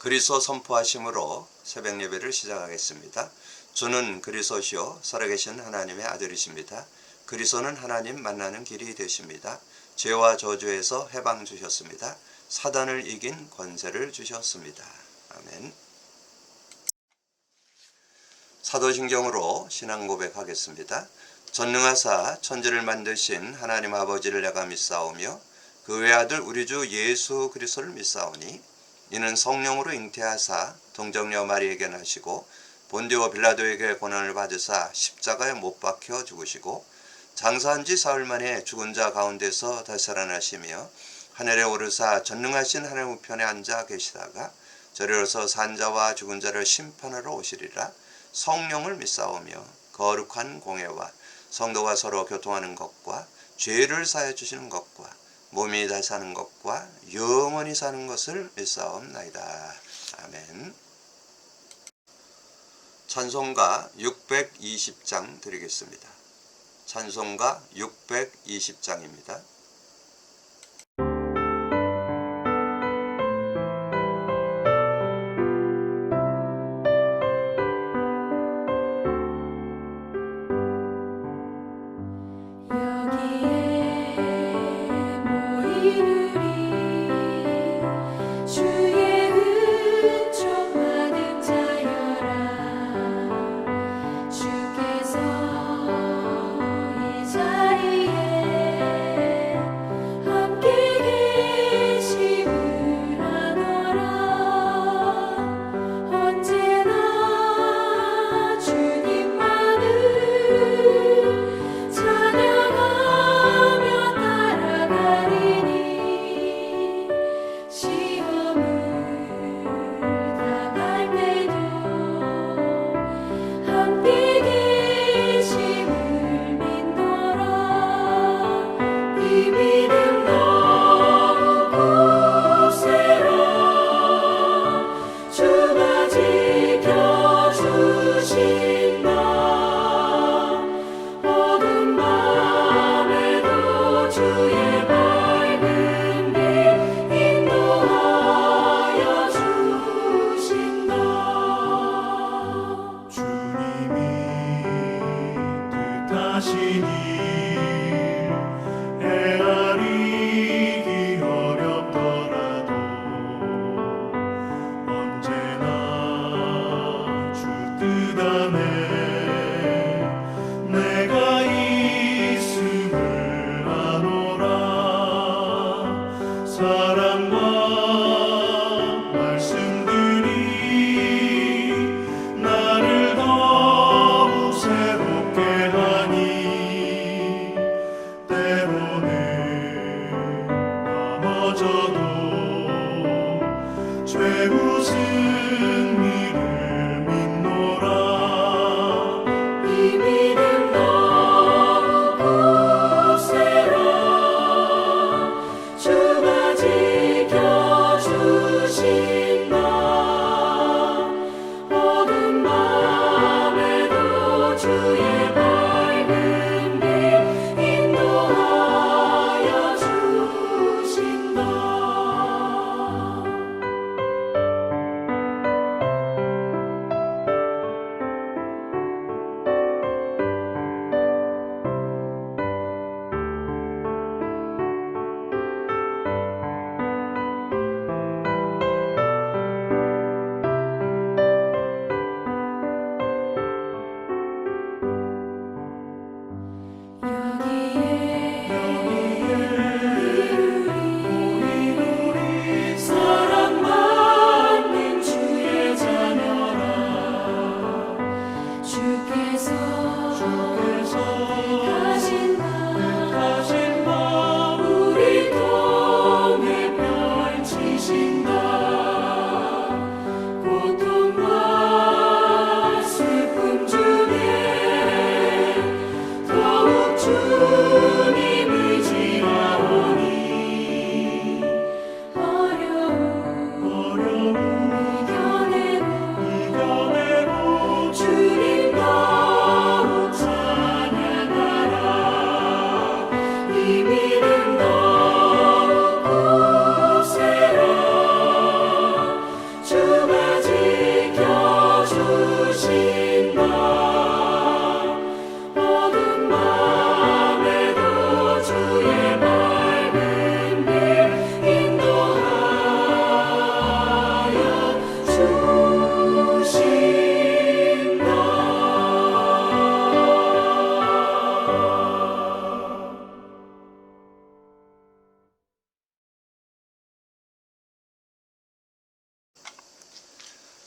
그리스도 선포하심으로 새벽 예배를 시작하겠습니다. 주는 그리스도시요 살아계신 하나님의 아들이십니다. 그리스도는 하나님 만나는 길이 되십니다. 죄와 저주에서 해방 주셨습니다. 사단을 이긴 권세를 주셨습니다. 아멘. 사도신경으로 신앙 고백하겠습니다. 전능하사 천지를 만드신 하나님 아버지를 내가 믿사오며 그 외아들 우리 주 예수 그리스도를 믿사오니 이는 성령으로 잉태하사 동정녀 마리에게 나시고 본디오 빌라도에게 고난을 받으사 십자가에 못 박혀 죽으시고 장사한 지 사흘 만에 죽은 자 가운데서 다시 살아나시며 하늘에 오르사 전능하신 하나님 우편에 앉아 계시다가 저리로서 산 자와 죽은 자를 심판하러 오시리라. 성령을 믿사오며 거룩한 공회와 성도가 서로 교통하는 것과 죄를 사해 주시는 것과 몸이 다시 사는 것과 영원히 사는 것을 믿사옵나이다. 아멘. 찬송가 620장 드리겠습니다. 찬송가 620장입니다.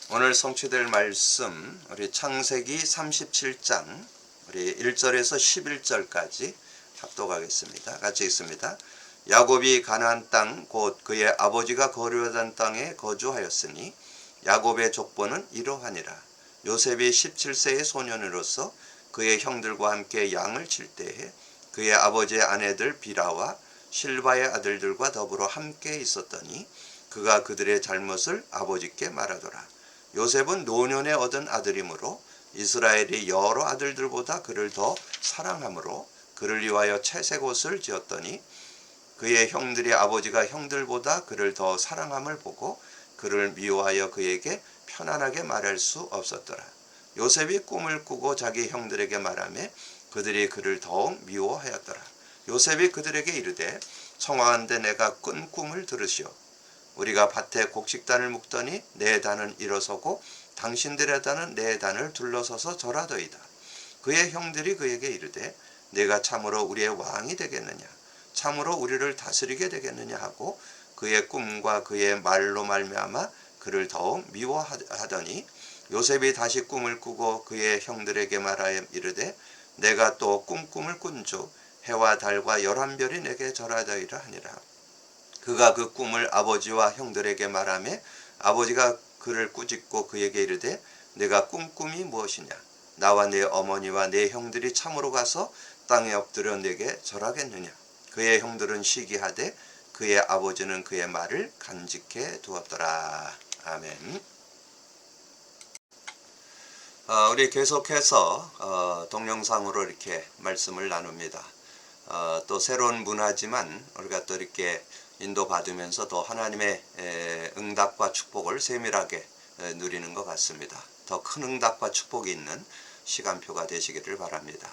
오늘 성취될 말씀 우리 창세기 37장 우리 1절에서 11절까지 합독하겠습니다. 같이 읽습니다. 야곱이 가나안 땅 곧 그의 아버지가 거류하던 땅에 거주하였으니 야곱의 족보는 이러하니라. 요셉이 17세의 소년으로서 그의 형들과 함께 양을 칠 때에 그의 아버지의 아내들 비라와 실바의 아들들과 더불어 함께 있었더니 그가 그들의 잘못을 아버지께 말하더라. 요셉은 노년에 얻은 아들이므로 이스라엘이 여러 아들들보다 그를 더 사랑하므로 그를 위하여 채색 옷을 지었더니 그의 형들이 아버지가 형들보다 그를 더 사랑함을 보고 그를 미워하여 그에게 편안하게 말할 수 없었더라. 요셉이 꿈을 꾸고 자기 형들에게 말하며 그들이 그를 더욱 미워하였더라. 요셉이 그들에게 이르되 청하건대 내가 꾼 꿈을 들으시오. 우리가 밭에 곡식단을 묶더니 내 단은 일어서고 당신들의 단은 내 단을 둘러서서 절하더이다. 그의 형들이 그에게 이르되 내가 참으로 우리의 왕이 되겠느냐, 참으로 우리를 다스리게 되겠느냐 하고 그의 꿈과 그의 말로 말미암아 그를 더욱 미워하더니 요셉이 다시 꿈을 꾸고 그의 형들에게 말하여 이르되 내가 또 꿈을 꾼즉 해와 달과 11별이 내게 절하더이라 하니라. 그가 그 꿈을 아버지와 형들에게 말하며 아버지가 그를 꾸짖고 그에게 이르되 내가 꾼 꿈이 무엇이냐, 나와 내 어머니와 내 형들이 참으로 가서 땅에 엎드려 내게 절하겠느냐. 그의 형들은 시기하되 그의 아버지는 그의 말을 간직해 두었더라. 아멘. 우리 계속해서 동영상으로 이렇게 말씀을 나눕니다. 또 새로운 문화지만 우리가 또 이렇게 인도받으면서 더 하나님의 응답과 축복을 세밀하게 누리는 것 같습니다. 더 큰 응답과 축복이 있는 시간표가 되시기를 바랍니다.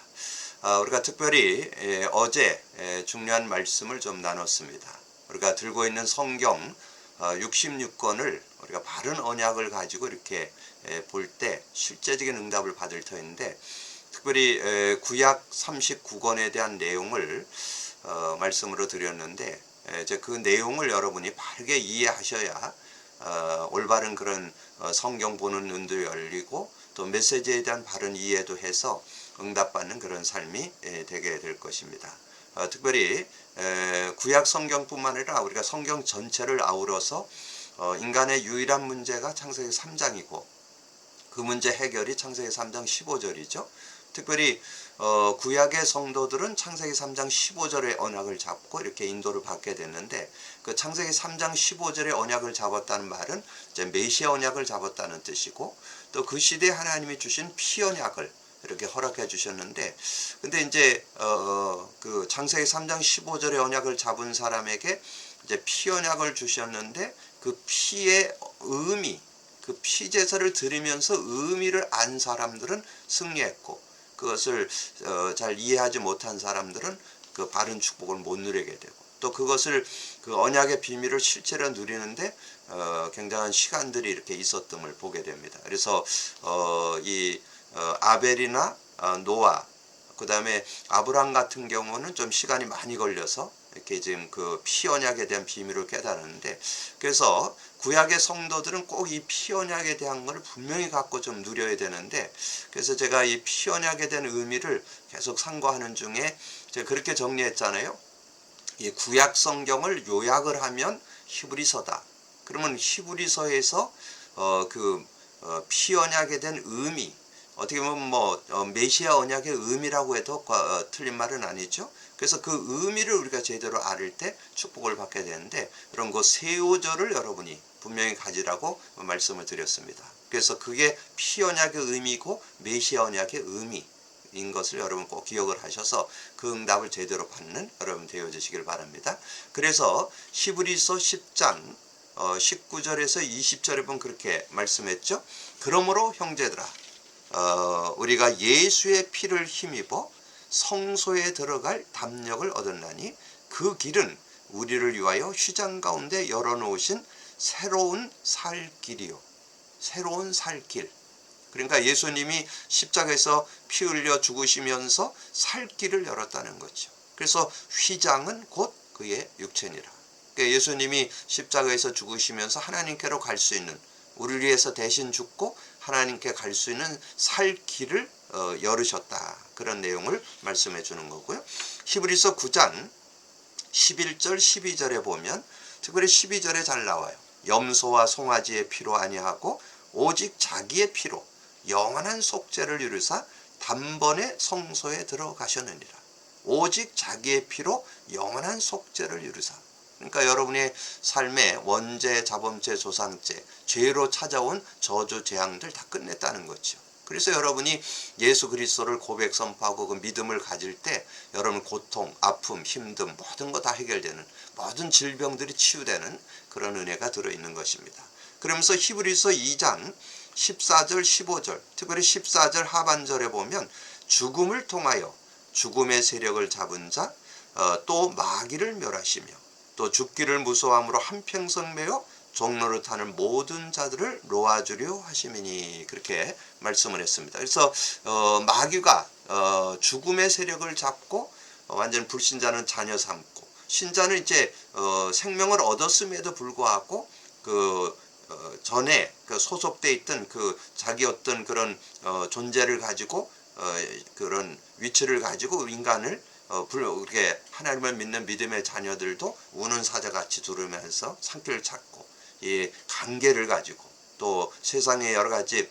우리가 특별히 어제 중요한 말씀을 좀 나눴습니다. 우리가 들고 있는 성경 66권을 우리가 바른 언약을 가지고 이렇게 볼 때 실제적인 응답을 받을 터인데, 특별히 구약 39권에 대한 내용을 말씀으로 드렸는데, 이제 그 내용을 여러분이 바르게 이해하셔야 올바른 그런 성경 보는 눈도 열리고 또 메시지에 대한 바른 이해도 해서 응답받는 그런 삶이 되게 될 것입니다. 특별히 구약 성경뿐만 아니라 우리가 성경 전체를 아우러서 인간의 유일한 문제가 창세기 3장이고 그 문제 해결이 창세기 3장 15절이죠. 특별히 구약의 성도들은 창세기 3장 15절의 언약을 잡고 이렇게 인도를 받게 됐는데, 그 창세기 3장 15절의 언약을 잡았다는 말은 이제 메시아 언약을 잡았다는 뜻이고, 또 그 시대에 하나님이 주신 피 언약을 이렇게 허락해 주셨는데, 근데 이제 그 창세기 3장 15절의 언약을 잡은 사람에게 이제 피 언약을 주셨는데 그 피의 의미, 그 피 제사를 드리면서 의미를 안 사람들은 승리했고, 그것을 잘 이해하지 못한 사람들은 그 바른 축복을 못 누리게 되고, 또 그것을 그 언약의 비밀을 실제로 누리는데 굉장한 시간들이 이렇게 있었음을 보게 됩니다. 그래서 이 아벨이나 노아, 그 다음에 아브람 같은 경우는 좀 시간이 많이 걸려서 이렇게 지금 그 피 언약에 대한 비밀을 깨달았는데, 그래서 구약의 성도들은 꼭 이 피 언약에 대한 걸 분명히 갖고 좀 누려야 되는데, 그래서 제가 이 피 언약에 대한 의미를 계속 상고하는 중에 제가 그렇게 정리했잖아요. 이 구약 성경을 요약을 하면 히브리서다. 그러면 히브리서에서 피 언약에 대한 의미, 어떻게 보면 메시아 언약의 의미라고 해도 틀린 말은 아니죠. 그래서 그 의미를 우리가 제대로 알을 때 축복을 받게 되는데, 그런 거 세 오절을 여러분이 분명히 가지라고 말씀을 드렸습니다. 그래서 그게 피 언약의 의미고 메시아 언약의 의미인 것을 여러분 꼭 기억을 하셔서 그 응답을 제대로 받는 여러분 되어주시길 바랍니다. 그래서 히브리서 10장 19절에서 20절에 보면 그렇게 말씀했죠. 그러므로 형제들아, 우리가 예수의 피를 힘입어 성소에 들어갈 담력을 얻었나니 그 길은 우리를 위하여 휘장 가운데 열어놓으신 새로운 살 길이요. 새로운 살 길. 그러니까 예수님이 십자가에서 피 흘려 죽으시면서 살 길을 열었다는 거죠. 그래서 휘장은 곧 그의 육체니라. 그러니까 예수님이 십자가에서 죽으시면서 하나님께로 갈 수 있는 우리를 위해서 대신 죽고 하나님께 갈 수 있는 살 길을 열으셨다. 그런 내용을 말씀해 주는 거고요. 히브리서 9장 11절 12절에 보면 특별히 12절에 잘 나와요. 염소와 송아지의 피로 아니하고 오직 자기의 피로 영원한 속죄를 이루사 단번에 성소에 들어가셨느니라. 오직 자기의 피로 영원한 속죄를 이루사. 그러니까 여러분의 삶의 원죄, 자범죄, 조상죄, 죄로 찾아온 저주, 재앙들 다 끝냈다는 거죠. 그래서 여러분이 예수 그리스도를 고백 선포하고 그 믿음을 가질 때 여러분 고통, 아픔, 힘듦 모든 거 다 해결되는, 모든 질병들이 치유되는 그런 은혜가 들어있는 것입니다. 그러면서 히브리서 2장 14절 15절 특별히 14절 하반절에 보면 죽음을 통하여 죽음의 세력을 잡은 자 또 마귀를 멸하시며 또 죽기를 무서워함으로 한평생 매어 종로를 타는 모든 자들을 놓아주려 하심이니 그렇게 말씀을 했습니다. 그래서 마귀가 죽음의 세력을 잡고 완전 불신자는 자녀 삼고 신자는 이제 생명을 얻었음에도 불구하고 전에 소속돼 있던 자기 어떤 그런 존재를 가지고 그런 위치를 가지고 인간을 이렇게 하나님을 믿는 믿음의 자녀들도 우는 사자같이 두르면서 산길을 찾고 이 관계를 가지고 또 세상의 여러 가지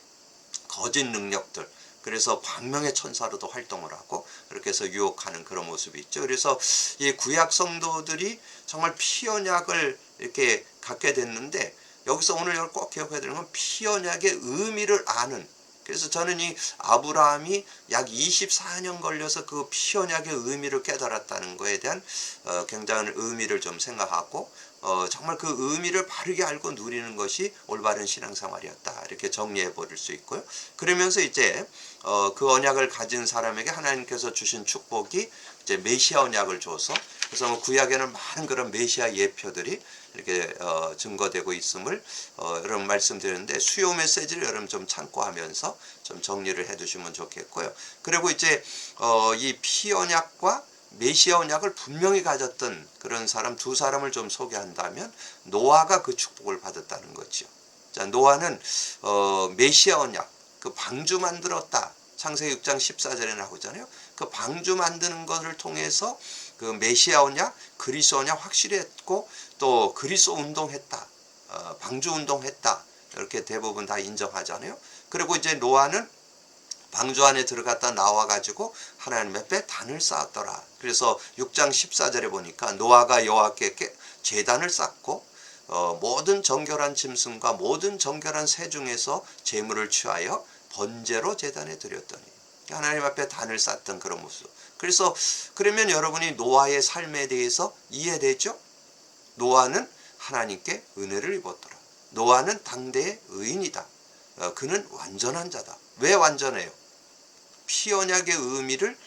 거짓 능력들 그래서 광명의 천사로도 활동을 하고 그렇게 해서 유혹하는 그런 모습이 있죠. 그래서 이 구약 성도들이 정말 피언약을 이렇게 갖게 됐는데 여기서 오늘 꼭 기억해야 되는 건 피언약의 의미를 아는, 그래서 저는 이 아브라함이 약 24년 걸려서 그 피언약의 의미를 깨달았다는 것에 대한 굉장한 의미를 좀 생각하고 정말 그 의미를 바르게 알고 누리는 것이 올바른 신앙생활이었다 이렇게 정리해 버릴 수 있고요. 그러면서 이제 그 언약을 가진 사람에게 하나님께서 주신 축복이 이제 메시아 언약을 줘서 그래서 뭐 구약에는 많은 그런 메시아 예표들이 이렇게 증거되고 있음을 여러분 말씀드렸는데 수요 메시지를 여러분 좀 참고하면서 좀 정리를 해두시면 좋겠고요. 그리고 이제 이 피언약과 메시아 언약을 분명히 가졌던 그런 사람 두 사람을 좀 소개한다면 노아가 그 축복을 받았다는 거죠. 자, 노아는 메시아 언약, 그 방주 만들었다. 창세기 6장 14절에 나오잖아요. 그 방주 만드는 것을 통해서 그 메시아 언약, 그리스도 언약 확실히 했고 또 그리스도 운동했다. 방주 운동했다. 이렇게 대부분 다 인정하잖아요. 그리고 이제 노아는 방주 안에 들어갔다 나와가지고 하나님 앞에 단을 쌓았더라. 그래서 6장 14절에 보니까 노아가 여호와께 제단을 쌓고 모든 정결한 짐승과 모든 정결한 새 중에서 제물을 취하여 번제로 제단에 드렸더니 하나님 앞에 단을 쌓던 그런 모습. 그래서 그러면 여러분이 노아의 삶에 대해서 이해되죠? 노아는 하나님께 은혜를 입었더라. 노아는 당대의 의인이다. 그는 완전한 자다. 왜 완전해요? 피언약의 의미를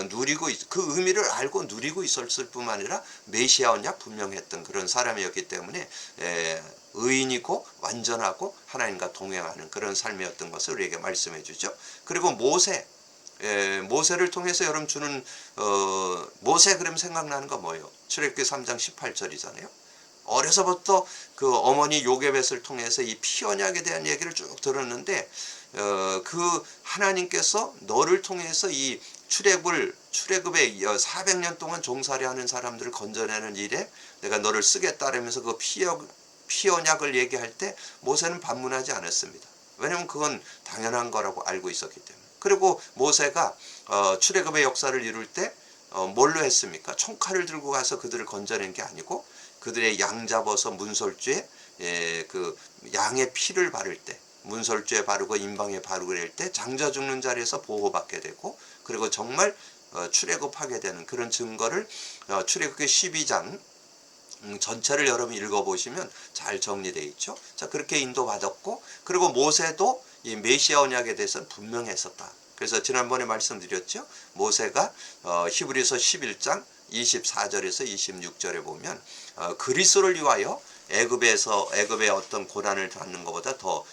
누리고 그 의미를 알고 누리고 있었을 뿐만 아니라 메시아 언약 분명했던 그런 사람이었기 때문에 의인이고 완전하고 하나님과 동행하는 그런 삶이었던 것을 우리에게 말씀해 주죠. 그리고 모세를 통해서 여러분 주는 모세 그러면 생각나는 거 뭐예요? 출애굽기 3장 18절이잖아요. 어려서부터 그 어머니 요게벳을 통해서 이 피언약에 대한 얘기를 쭉 들었는데 그 하나님께서 너를 통해서 이 출애굽에 400년 동안 종살이 하는 사람들을 건져내는 일에 내가 너를 쓰겠다라면서 그 피언약을 얘기할 때 모세는 반문하지 않았습니다. 왜냐하면 그건 당연한 거라고 알고 있었기 때문에. 그리고 모세가 출애굽의 역사를 이룰 때 뭘로 했습니까? 총칼을 들고 가서 그들을 건져낸 게 아니고 그들의 양 잡아서 문설주에 그 양의 피를 바를 때 문설주에 바르고 임방에 바르고 이럴 때 장자 죽는 자리에서 보호받게 되고 그리고 정말 출애굽하게 되는 그런 증거를 출애굽기 12장 전체를 여러분 읽어보시면 잘 정리되어 있죠. 자, 그렇게 인도받았고 그리고 모세도 이 메시아 언약에 대해서는 분명했었다. 그래서 지난번에 말씀드렸죠. 모세가 히브리서 11장 24절에서 26절에 보면 그리스도를 위하여 애굽의 어떤 고난을 받는 것보다 더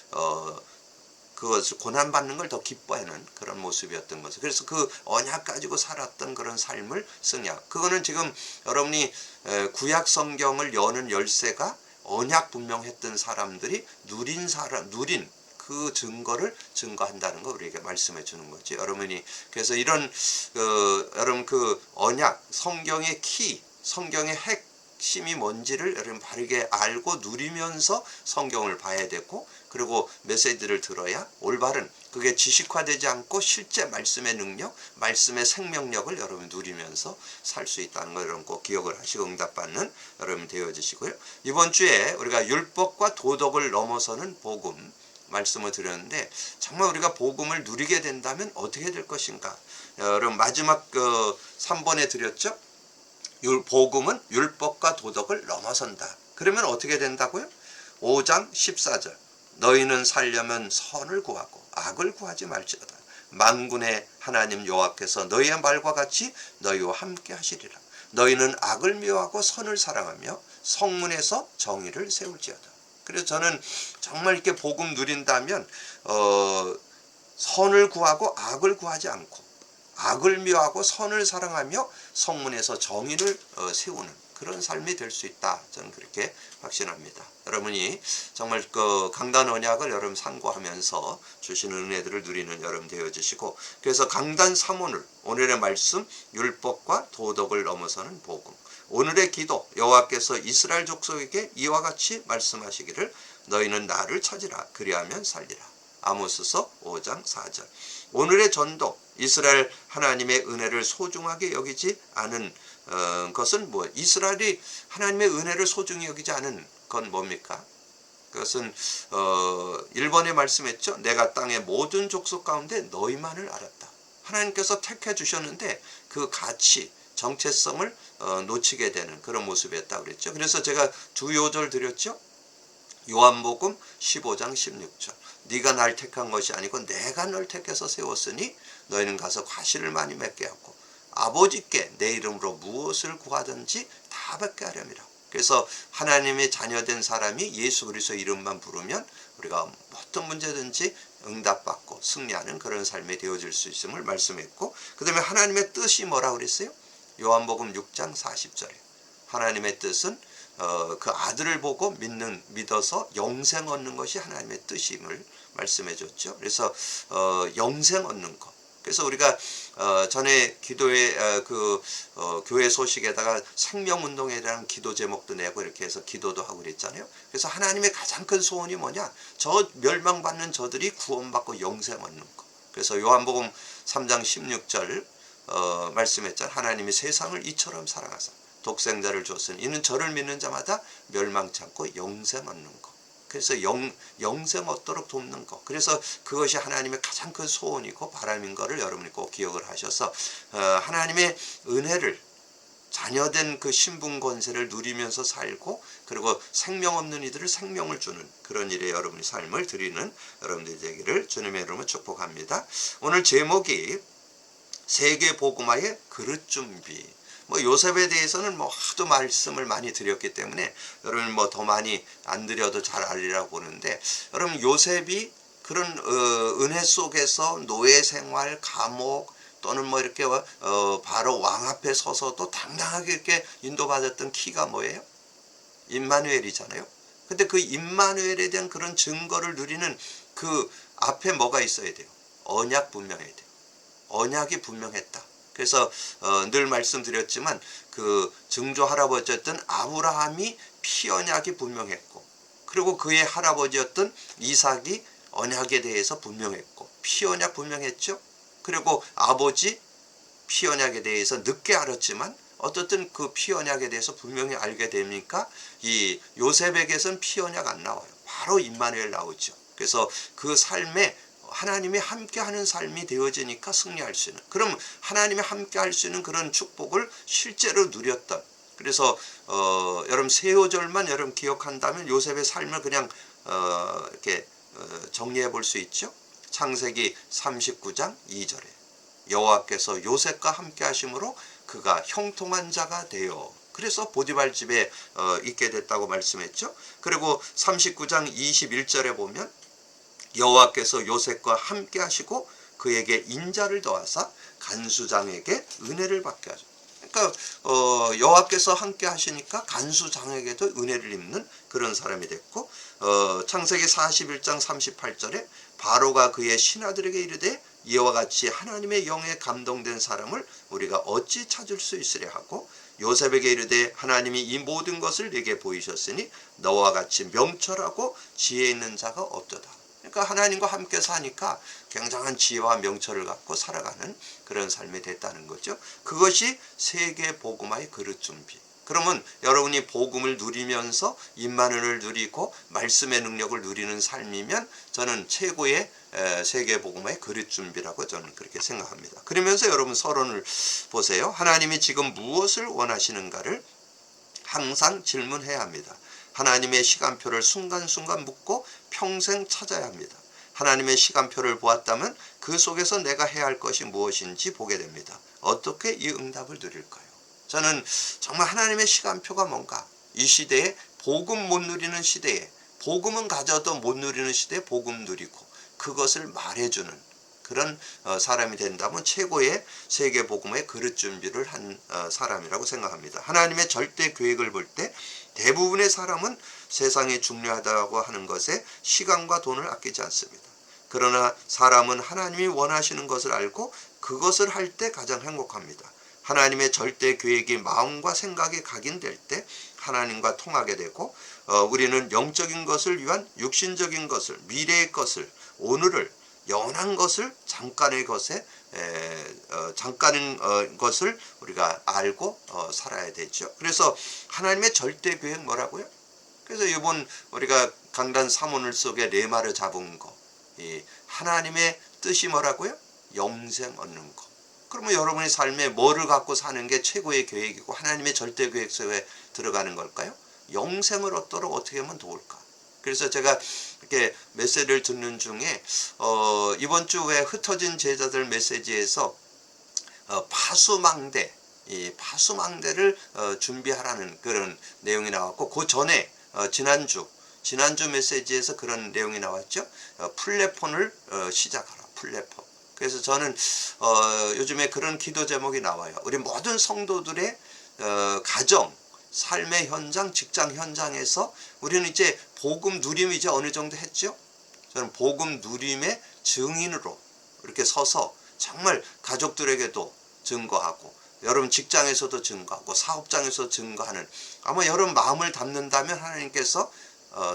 그것을 고난 받는 걸 더 기뻐하는 그런 모습이었던 거죠. 그래서 그 언약 가지고 살았던 그런 삶을 승약. 그거는 지금 여러분이 구약 성경을 여는 열쇠가 언약 분명했던 사람들이 누린 그 증거를 증거한다는 거 우리에게 말씀해 주는 거죠. 여러분이 그래서 이런 여러분 그 언약, 성경의 키, 성경의 핵심이 뭔지를 여러분 바르게 알고 누리면서 성경을 봐야 되고, 그리고 메시지를 들어야 올바른, 그게 지식화되지 않고 실제 말씀의 능력, 말씀의 생명력을 여러분 누리면서 살 수 있다는 걸 여러분 꼭 기억을 하시고 응답받는 여러분 되어지시고요. 이번 주에 우리가 율법과 도덕을 넘어서는 복음 말씀을 드렸는데, 정말 우리가 복음을 누리게 된다면 어떻게 될 것인가. 여러분 마지막 3번에 드렸죠. 복음은 율법과 도덕을 넘어선다. 그러면 어떻게 된다고요? 5장 14절. 너희는 살려면 선을 구하고 악을 구하지 말지어다. 만군의 하나님 여호와께서 너희의 말과 같이 너희와 함께 하시리라. 너희는 악을 미워하고 선을 사랑하며 성문에서 정의를 세울지어다. 그래서 저는 정말 이렇게 복음 누린다면 선을 구하고 악을 구하지 않고 악을 미워하고 선을 사랑하며 성문에서 정의를 세우는 그런 삶이 될 수 있다. 저는 그렇게 확신합니다. 여러분이 정말 그 강단 언약을 여러분 상고하면서 주시는 은혜들을 누리는 여러분 되어주시고, 그래서 강단 3오늘 오늘의 말씀 율법과 도덕을 넘어서는 복음, 오늘의 기도 여호와께서 이스라엘 족속에게 이와 같이 말씀하시기를 너희는 나를 찾으라 그리하면 살리라. 아모스서 5장 4절. 오늘의 전도 이스라엘 하나님의 은혜를 소중하게 여기지 않은 것은 뭐, 이스라엘이 하나님의 은혜를 소중히 여기지 않은 건 뭡니까? 그것은 1번에 말씀했죠. 내가 땅의 모든 족속 가운데 너희만을 알았다. 하나님께서 택해 주셨는데 그 가치, 정체성을 놓치게 되는 그런 모습이었다 그랬죠. 그래서 제가 두 요절 드렸죠. 요한복음 15장 16절. 네가 날 택한 것이 아니고 내가 널 택해서 세웠으니 너희는 가서 과실을 많이 맺게 하고 아버지께 내 이름으로 무엇을 구하든지 다 받게 하렵니다. 그래서 하나님의 자녀된 사람이 예수 그리스도 이름만 부르면 우리가 어떤 문제든지 응답받고 승리하는 그런 삶이 되어질 수 있음을 말씀했고, 그 다음에 하나님의 뜻이 뭐라고 그랬어요? 요한복음 6장 40절에 하나님의 뜻은 그 아들을 보고 믿어서 영생 얻는 것이 하나님의 뜻임을 말씀해 줬죠. 그래서 영생 얻는 것. 그래서 우리가 전에 기도회 교회 소식에다가 생명운동회라는 기도 제목도 내고 이렇게 해서 기도도 하고 그랬잖아요. 그래서 하나님의 가장 큰 소원이 뭐냐? 저 멸망받는 저들이 구원받고 영생 얻는 것. 그래서 요한복음 3장 16절 말씀했잖아요. 하나님이 세상을 이처럼 사랑하사 독생자를 줬으니 이는 저를 믿는 자마다 멸망치 않고 영생 얻는 것. 그래서 영생 얻도록 돕는 것. 그래서 그것이 하나님의 가장 큰 소원이고 바람인 것을 여러분이 꼭 기억을 하셔서 하나님의 은혜를, 자녀된 그 신분 권세를 누리면서 살고, 그리고 생명 없는 이들을 생명을 주는 그런 일에 여러분의 삶을 드리는 여러분들이 되기를 주님의 이름으로 축복합니다. 오늘 제목이 세계 복음화의 그릇 준비. 뭐 요셉에 대해서는 뭐 하도 말씀을 많이 드렸기 때문에 여러분 뭐 더 많이 안 드려도 잘 알리라고 보는데, 여러분 요셉이 그런 은혜 속에서 노예 생활, 감옥 또는 뭐 이렇게 바로 왕 앞에 서서도 당당하게 이렇게 인도받았던 키가 뭐예요? 임마누엘이잖아요. 근데 그 임마누엘에 대한 그런 증거를 누리는 그 앞에 뭐가 있어야 돼요? 언약 분명해야 돼요. 언약이 분명했다. 그래서 늘 말씀드렸지만 그 증조 할아버지였던 아브라함이 피언약이 분명했고, 그리고 그의 할아버지였던 이삭이 언약에 대해서 분명했고 피언약 분명했죠. 그리고 아버지 피언약에 대해서 늦게 알았지만 어떻든 그 피언약에 대해서 분명히 알게 됩니까? 이 요셉에게선 피언약 안 나와요. 바로 임마누엘 나오죠. 그래서 그 삶에 하나님이 함께하는 삶이 되어지니까 승리할 수 있는, 그럼 하나님이 함께할 수 있는 그런 축복을 실제로 누렸던. 그래서 여러분 세오절만 여러분 기억한다면 요셉의 삶을 그냥 이렇게 정리해 볼 수 있죠. 창세기 39장 2절에 여호와께서 요셉과 함께 하심으로 그가 형통한 자가 되어, 그래서 보디발 집에 있게 됐다고 말씀했죠. 그리고 39장 21절에 보면 여호와께서 요셉과 함께 하시고 그에게 인자를 더하사 간수장에게 은혜를 받게 하죠. 그러니까 여호와께서 함께 하시니까 간수장에게도 은혜를 입는 그런 사람이 됐고, 창세기 41장 38절에 바로가 그의 신하들에게 이르되 이와 같이 하나님의 영에 감동된 사람을 우리가 어찌 찾을 수 있으랴 하고, 요셉에게 이르되 하나님이 이 모든 것을 네게 보이셨으니 너와 같이 명철하고 지혜 있는 자가 없도다. 그러니까 하나님과 함께 사니까 굉장한 지혜와 명철을 갖고 살아가는 그런 삶이 됐다는 거죠. 그것이 세계 복음화의 그릇 준비. 그러면 여러분이 복음을 누리면서 임마누엘을 누리고 말씀의 능력을 누리는 삶이면 저는 최고의 세계 복음화의 그릇 준비라고 저는 그렇게 생각합니다. 그러면서 여러분 서론을 보세요. 하나님이 지금 무엇을 원하시는가를 항상 질문해야 합니다. 하나님의 시간표를 순간순간 묻고 평생 찾아야 합니다. 하나님의 시간표를 보았다면 그 속에서 내가 해야 할 것이 무엇인지 보게 됩니다. 어떻게 이 응답을 누릴까요? 저는 정말 하나님의 시간표가 뭔가, 이 시대에 복음 못 누리는 시대에, 복음은 가져도 못 누리는 시대에 복음 누리고 그것을 말해주는 그런 사람이 된다면 최고의 세계 복음의 그릇 준비를 한 사람이라고 생각합니다. 하나님의 절대 계획을 볼 때 대부분의 사람은 세상이 중요하다고 하는 것에 시간과 돈을 아끼지 않습니다. 그러나 사람은 하나님이 원하시는 것을 알고 그것을 할 때 가장 행복합니다. 하나님의 절대 계획이 마음과 생각이 각인될 때 하나님과 통하게 되고, 우리는 영적인 것을 위한 육신적인 것을, 미래의 것을, 오늘을, 영원한 것을, 잠깐의 것에 잠깐의 것을 우리가 알고 살아야 되죠. 그래서 하나님의 절대 계획 뭐라고요? 그래서 이번 우리가 강단 사문을 속에 레마를 잡은 거, 이 하나님의 뜻이 뭐라고요? 영생 얻는 거. 그러면 여러분의 삶에 뭐를 갖고 사는 게 최고의 계획이고 하나님의 절대 계획 속에 들어가는 걸까요? 영생을 얻도록 어떻게 하면 도울까? 그래서 제가 이렇게 메시지를 듣는 중에 이번 주에 흩어진 제자들 메시지에서 파수망대, 이 파수망대를 준비하라는 그런 내용이 나왔고, 그 전에 지난주 메시지에서 그런 내용이 나왔죠. 플랫폰을 시작하라. 플랫폰. 그래서 저는 요즘에 그런 기도 제목이 나와요. 우리 모든 성도들의 가정, 삶의 현장, 직장 현장에서 우리는 이제 복음 누림이 이제 어느 정도 했죠? 저는 복음 누림의 증인으로 이렇게 서서 정말 가족들에게도 증거하고, 여러분 직장에서도 증거하고, 사업장에서 증거하는, 아마 여러분 마음을 담는다면 하나님께서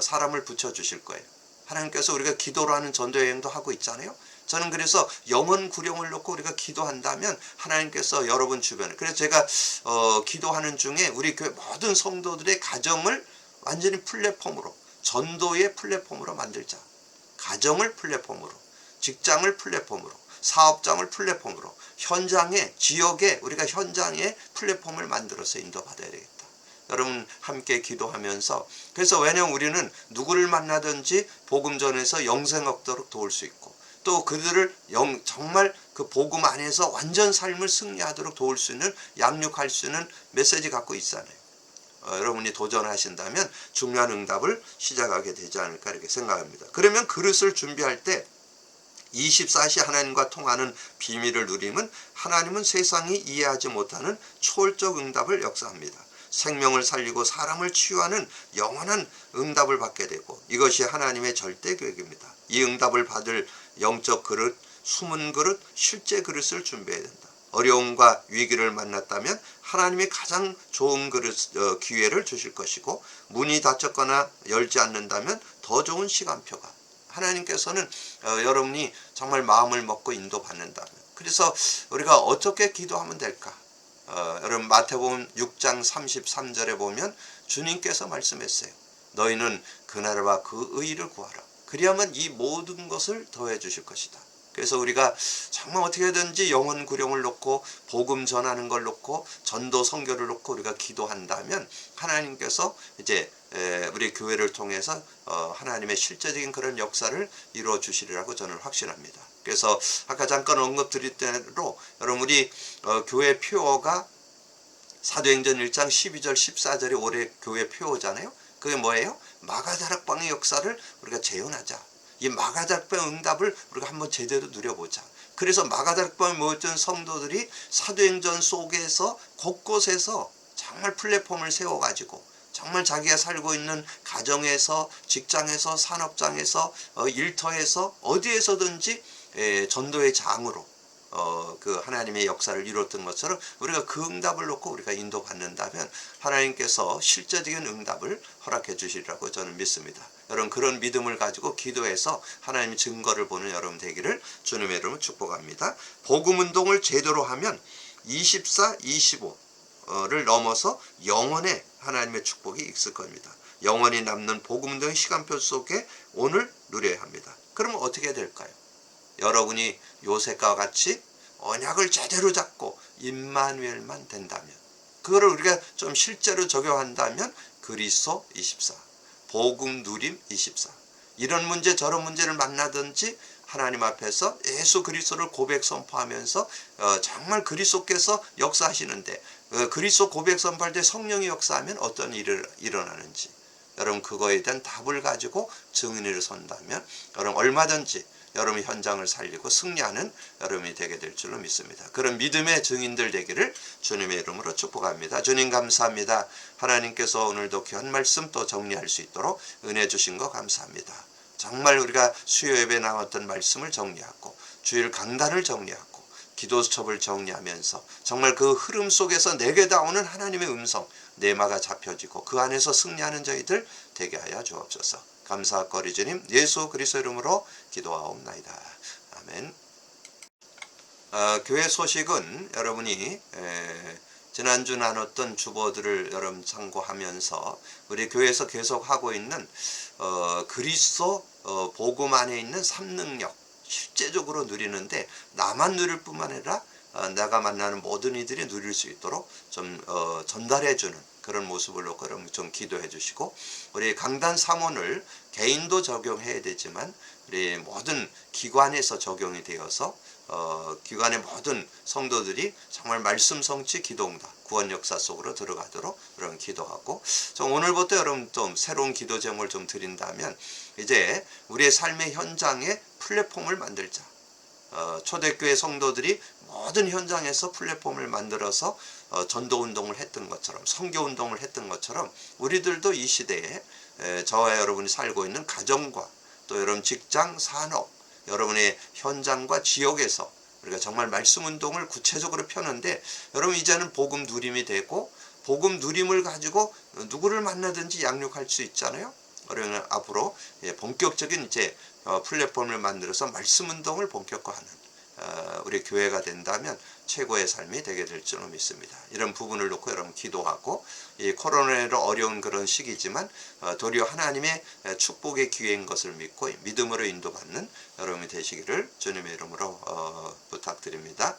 사람을 붙여주실 거예요. 하나님께서 우리가 기도로 하는 전도여행도 하고 있잖아요. 저는 그래서 영혼 구령을 놓고 우리가 기도한다면 하나님께서 여러분 주변에, 그래서 제가 기도하는 중에 우리 교회 모든 성도들의 가정을 완전히 플랫폼으로, 전도의 플랫폼으로 만들자. 가정을 플랫폼으로, 직장을 플랫폼으로, 사업장을 플랫폼으로, 현장에, 지역에, 우리가 현장에 플랫폼을 만들어서 인도받아야 되겠다. 여러분 함께 기도하면서, 그래서 왜냐하면 우리는 누구를 만나든지 복음 전에서 영생 얻도록 도울 수 있고, 또 그들을 정말 그 복음 안에서 완전 삶을 승리하도록 도울 수 있는, 양육할 수 있는 메시지 갖고 있잖아요. 여러분이 도전하신다면 중요한 응답을 시작하게 되지 않을까 이렇게 생각합니다. 그러면 그릇을 준비할 때 24시 하나님과 통하는 비밀을 누리면 하나님은 세상이 이해하지 못하는 초월적 응답을 역사합니다. 생명을 살리고 사람을 치유하는 영원한 응답을 받게 되고, 이것이 하나님의 절대 계획입니다. 이 응답을 받을 영적 그릇, 숨은 그릇, 실제 그릇을 준비해야 된다. 어려움과 위기를 만났다면 하나님이 가장 좋은 그릇, 기회를 주실 것이고, 문이 닫혔거나 열지 않는다면 더 좋은 시간표가, 하나님께서는 여러분이 정말 마음을 먹고 인도받는다면, 그래서 우리가 어떻게 기도하면 될까? 여러분 마태복음 6장 33절에 보면 주님께서 말씀했어요. 너희는 그 나라와 그 의를 구하라. 그리하면 이 모든 것을 더해 주실 것이다. 그래서 우리가 정말 어떻게든지 영혼 구령을 놓고 복음 전하는 걸 놓고 전도 선교를 놓고 우리가 기도한다면 하나님께서 이제 우리 교회를 통해서 하나님의 실제적인 그런 역사를 이루어 주시리라고 저는 확신합니다. 그래서 아까 잠깐 언급드릴 대로 여러분 우리 교회 표어가 사도행전 1장 12절 14절이 올해 교회 표어잖아요. 그게 뭐예요? 마가다락방의 역사를 우리가 재현하자. 이 마가다락방 응답을 우리가 한번 제대로 누려보자. 그래서 마가다락방에 모였던 성도들이 사도행전 속에서 곳곳에서 정말 플랫폼을 세워가지고 정말 자기가 살고 있는 가정에서, 직장에서, 산업장에서, 일터에서 어디에서든지 전도의 장으로 그 하나님의 역사를 이뤘던 것처럼 우리가 그 응답을 놓고 우리가 인도받는다면 하나님께서 실제적인 응답을 허락해 주시리라고 저는 믿습니다. 여러분 그런 믿음을 가지고 기도해서 하나님의 증거를 보는 여러분 되기를 주님의 이름으로 축복합니다. 복음운동을 제대로 하면 24, 25를 넘어서 영원의 하나님의 축복이 있을 겁니다. 영원히 남는 복음운동의 시간표 속에 오늘 누려야 합니다. 그러면 어떻게 될까요? 여러분이 요셉과 같이 언약을 제대로 잡고 임마누엘만 된다면, 그거를 우리가 좀 실제로 적용한다면 그리스도 24, 복음 누림 24, 이런 문제 저런 문제를 만나든지 하나님 앞에서 예수 그리스도를 고백 선포하면서 정말 그리스도께서 역사하시는데 그리스도 고백 선포할 때 성령이 역사하면 어떤 일이 일어나는지 여러분 그거에 대한 답을 가지고 증인으로 선다면 여러분 얼마든지 여러분의 현장을 살리고 승리하는 여러분이 되게 될 줄로 믿습니다. 그런 믿음의 증인들 되기를 주님의 이름으로 축복합니다. 주님 감사합니다. 하나님께서 오늘도 귀한 말씀 또 정리할 수 있도록 은혜 주신 거 감사합니다. 정말 우리가 수요 예배에 나왔던 말씀을 정리하고 주일 강단을 정리하고 기도수첩을 정리하면서 정말 그 흐름 속에서 내게 나오는 하나님의 음성 내마가 잡혀지고 그 안에서 승리하는 저희들 되게 하여 주옵소서. 감사거리 주님 예수 그리스도 이름으로 기도하옵나이다. 아멘. 교회 소식은 여러분이 지난주 나눴던 주보들을 여러분 참고하면서 우리 교회에서 계속 하고 있는 그리스도 복음 안에 있는 3능력 실제적으로 누리는데 나만 누릴 뿐만 아니라 내가 만나는 모든 이들이 누릴 수 있도록 좀 전달해주는 그런 모습을 놓고 여러분 좀 기도해 주시고 우리 강단 3원을 개인도 적용해야 되지만 우리 모든 기관에서 적용이 되어서 기관의 모든 성도들이 정말 말씀 성취 기도응답 구원 역사 속으로 들어가도록 여러분 기도하고 오늘부터 여러분 좀 새로운 기도 제목을 좀 드린다면 이제 우리의 삶의 현장에 플랫폼을 만들자. 초대교회 성도들이 모든 현장에서 플랫폼을 만들어서 전도운동을 했던 것처럼 선교운동을 했던 것처럼 우리들도 이 시대에 저와 여러분이 살고 있는 가정과 또 여러분 직장, 산업, 여러분의 현장과 지역에서 우리가 정말 말씀운동을 구체적으로 펴는데 여러분 이제는 복음 누림이 되고 복음 누림을 가지고 누구를 만나든지 양육할 수 있잖아요. 우리는 앞으로 본격적인 이제 플랫폼을 만들어서 말씀운동을 본격화하는 우리 교회가 된다면 최고의 삶이 되게 될 줄로 믿습니다. 이런 부분을 놓고 여러분 기도하고 이 코로나로 어려운 그런 시기지만 도리어 하나님의 축복의 기회인 것을 믿고 믿음으로 인도받는 여러분이 되시기를 주님의 이름으로 부탁드립니다.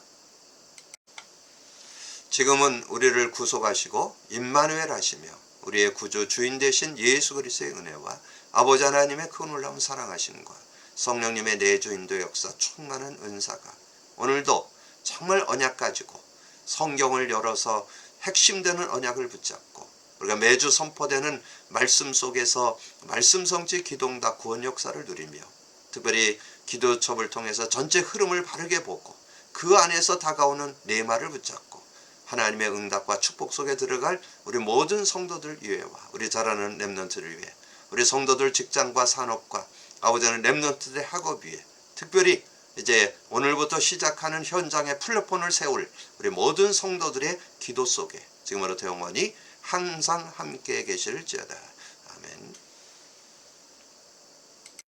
지금은 우리를 구속하시고 임마누엘 하시며 우리의 구주 주인 되신 예수 그리스도의 은혜와 아버지 하나님의 큰 놀라운 사랑하심과 성령님의 내주 인도 역사 충만한 은사가 오늘도 정말 언약 가지고 성경을 열어서 핵심되는 언약을 붙잡고 우리가 매주 선포되는 말씀 속에서 말씀 성취 기도응답 구원 역사를 누리며 특별히 기도첩을 통해서 전체 흐름을 바르게 보고 그 안에서 다가오는 레마를 붙잡고 하나님의 응답과 축복 속에 들어갈 우리 모든 성도들 위해와 우리 자라는 렘넌트를 위해 우리 성도들 직장과 산업과 아버지는 렘넌트들의 학업 위에 특별히 이제 오늘부터 시작하는 현장의 플랫폼을 세울 우리 모든 성도들의 기도 속에 지금으로부터 영원히 항상 함께 계실지어다.